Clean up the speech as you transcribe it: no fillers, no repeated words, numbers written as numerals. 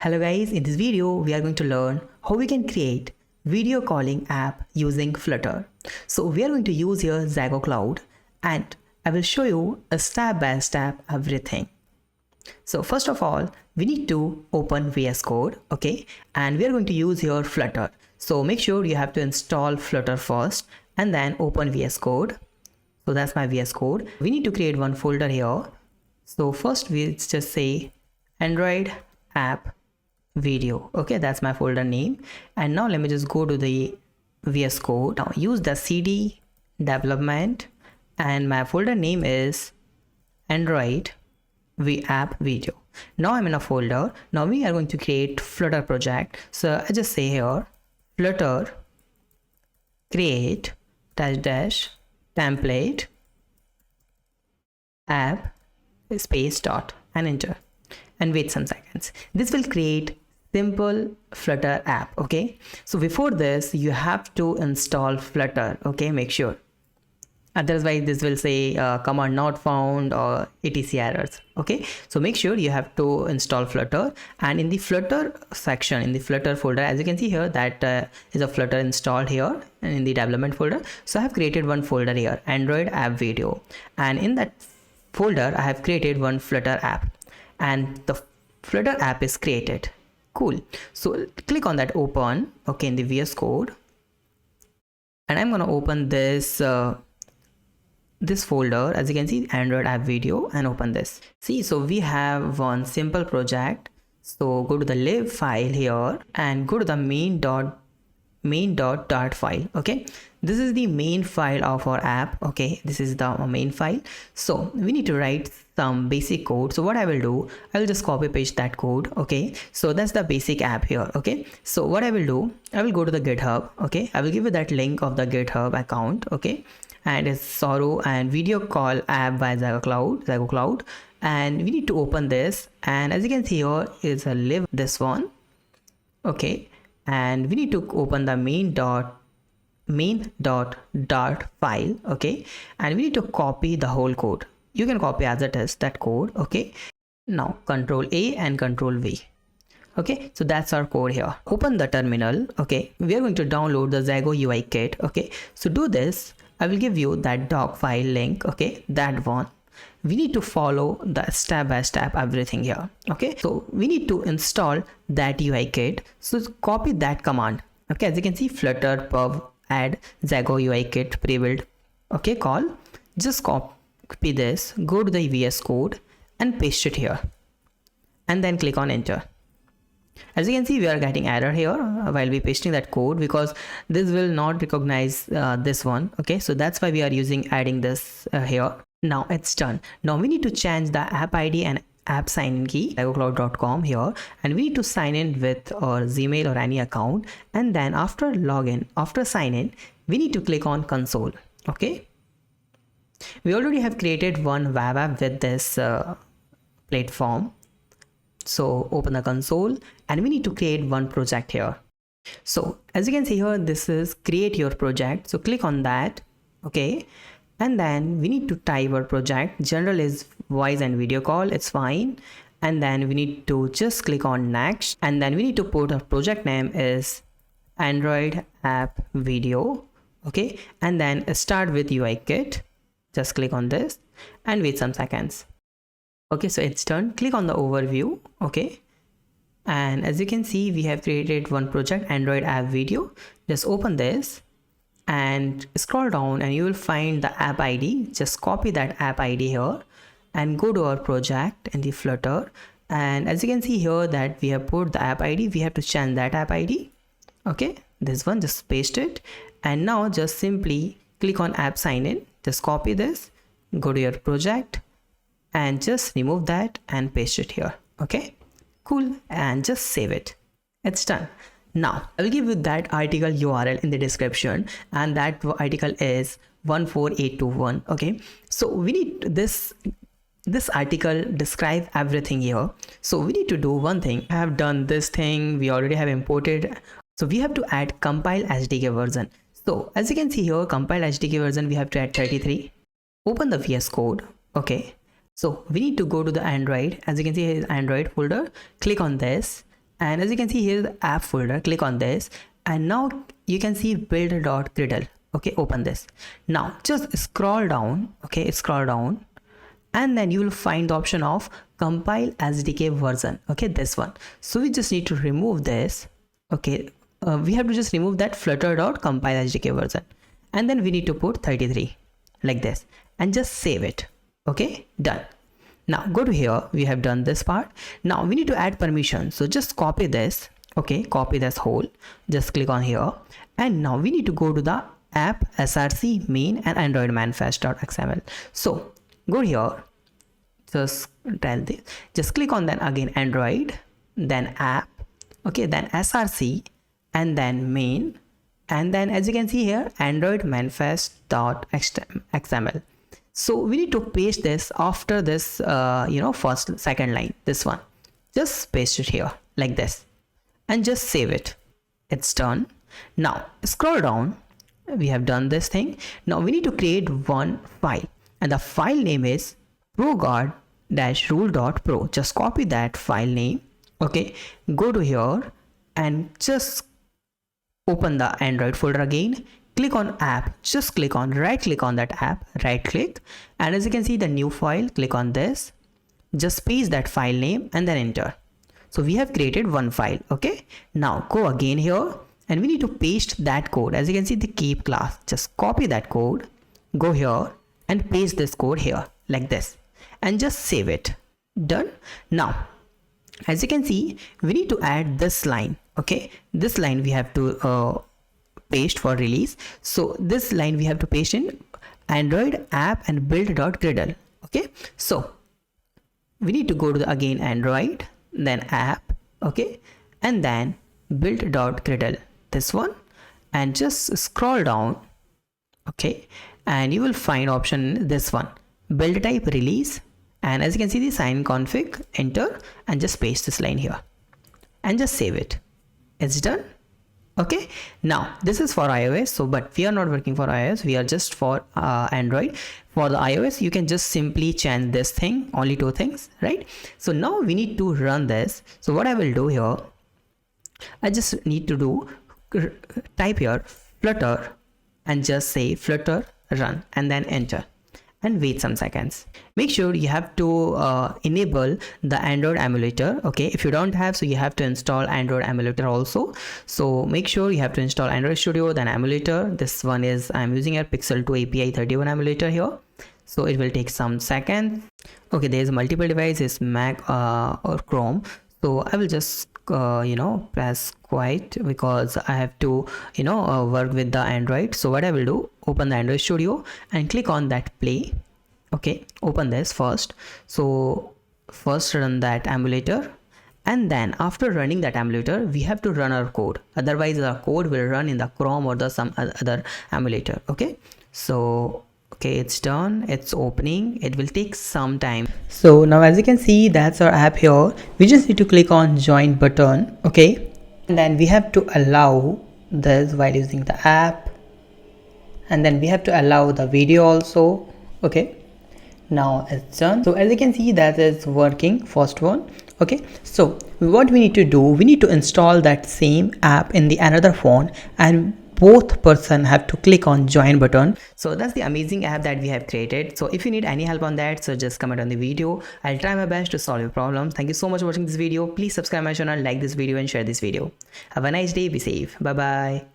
Hello guys, in this video we are going to learn how we can create video calling app using Flutter. So we are going to use here ZegoCloud and I will show you a step by step everything. So first of all, we need to open VS Code, okay? And we are going to use here Flutter. So make sure you have to install Flutter first and then open VS Code. So that's my VS Code. We need to create one folder here. So first we just say Android app video, okay, that's my folder name. And now let me just go to the VS Code. Now use the cd development and my folder name is Android app video. Now I'm in a folder. Now we are going to create Flutter project. So I just say here Flutter create dash template app space dot and enter and wait some seconds. This will create simple Flutter app, okay? So before this you have to install Flutter, okay? Make sure, otherwise this will say command not found or etc errors, okay? So make sure you have to install Flutter, and in the Flutter section, in the Flutter folder, as you can see here, that is a Flutter installed here and in the development folder. So I have created one folder here, Android app video, and in that folder I have created one Flutter app and the Flutter app is created. Cool. So click on that open, okay, in the VS Code, and I'm gonna open this this folder, as you can see, Android app video, and open this. See, so we have one simple project. So go to the lib file here and go to the main.dart file, okay? This is the main file of our app, okay? This is the main file. So we need to write some basic code. So what I will do, I will just copy paste that code, okay? So that's the basic app here, okay? So what I will do, I will go to the GitHub, okay? I will give you that link of the GitHub account, okay? And it's Sorrow and video call app by ZegoCloud, and we need to open this, and as you can see here is a lib, this one, okay? And we need to open the main.dart file, okay? And we need to copy the whole code. You can copy as it is, that code, okay? Now Control A and Control V, okay? So that's our code here. Open the terminal, okay? We are going to download the Zago UI kit, okay? So do this. I will give you that doc file link, okay? That one. We need to follow the step by step everything here, okay? So we need to install that UI kit. So copy that command, okay? As you can see, flutter pub add Zago UI kit pre-build, okay, call. Just copy this, go to the VS Code and paste it here, and then click on enter. As you can see, we are getting error here while we pasting that code because this will not recognize this one, okay? So that's why we are adding this here. Now it's done. Now we need to change the app ID and app sign-in key, ZegoCloud.com here, and we need to sign in with our Gmail or any account, and then after login, after sign in, we need to click on console, okay? We already have created one web app with this platform. So open the console and we need to create one project here. So as you can see here, this is create your project. So click on that, okay? And then we need to type our project. General is voice and video call, it's fine. And then we need to just click on next, and then we need to put our project name is Android app video, okay? And then start with UI kit. Just click on this and wait some seconds. Okay, so it's done. Click on the overview, okay? And as you can see, we have created one project, Android app video. Just open this and scroll down and you will find the app ID. Just copy that app ID here and go to our project in the Flutter. And as you can see here that we have put the app ID, we have to change that app ID, okay? This one, just paste it. And now just simply click on app sign in. Just copy this, go to your project and just remove that and paste it here, okay? Cool, and just save it. It's done. Now I will give you that article URL in the description, and that article is 14821, okay? So we need this article describe everything here. So we need to do one thing. I have done this thing, we already have imported. So we have to add compile SDK version. So as you can see here, compile SDK version, we have to add 33. Open the VS Code, okay? So we need to go to the Android. As you can see, here is Android folder. Click on this and as you can see here the app folder, click on this, and now you can see build.gradle. Okay, open this. Now just scroll down, okay, scroll down, and then you will find the option of compile SDK version. Okay, this one. So we just need to remove this. Okay, we have to just remove that flutter.compile SDK version, and then we need to put 33 like this and just save it. Okay, done. Now go to here, we have done this part. Now we need to add permission, so just copy this. Okay, copy this whole, just click on here, and now we need to go to the app src main and android manifest.xml. So go here, just tell this, just click on then again android, then app, okay, then src, and then main, and then as you can see here android manifest.xml. So we need to paste this after this second line, this one. Just paste it here like this and just save it. It's done. Now scroll down, we have done this thing. Now we need to create one file, and the file name is proguard-rule.pro. just copy that file name. Okay, go to here and just open the android folder again, click on app, just click on right click on that app, right click, and as you can see the new file, click on this, just paste that file name and then enter. So we have created one file. Okay, now go again here and we need to paste that code. As you can see the keep class, just copy that code, go here and paste this code here like this and just save it. Done. Now as you can see we need to add this line. Okay, this line we have to paste for release. So this line we have to paste in android app and build.gradle. Okay, so we need to go to the again android, then app, okay, and then build.gradle, this one, and just scroll down. Okay, and you will find option this one, build type release, and as you can see the sign config, enter, and just paste this line here and just save it. It's done. Okay, now this is for iOS, so but we are not working for iOS, we are just for Android. For the iOS you can just simply change this thing, only two things, right? So now we need to run this. So what I will do here, I just need to do type here flutter and just say flutter run and then enter and wait some seconds. Make sure you have to enable the Android emulator. Okay, if you don't have, so you have to install Android emulator also. So make sure you have to install Android Studio, then emulator. This one is I'm using a Pixel 2 API 31 emulator here, so it will take some seconds. Okay, there is multiple devices, Mac or Chrome, so I will just press quiet because I have to work with the Android. So what I will do, open the Android Studio and click on that play. Okay, open this first. So first run that emulator, and then after running that emulator we have to run our code, otherwise our code will run in the Chrome or the some other emulator. Okay, so okay, it's done, it's opening, it will take some time. So now as you can see that's our app here. We just need to click on join button. Okay, and then we have to allow this while using the app, and then we have to allow the video also. Okay, now it's done. So as you can see that is working, first one. Okay, so what we need to do, we need to install that same app in the another phone, and both person have to click on join button. So that's the amazing app that we have created. So if you need any help on that, so just comment on the video. I'll try my best to solve your problems. Thank you so much for watching this video. Please subscribe my channel, like this video and share this video. Have a nice day, be safe, bye bye.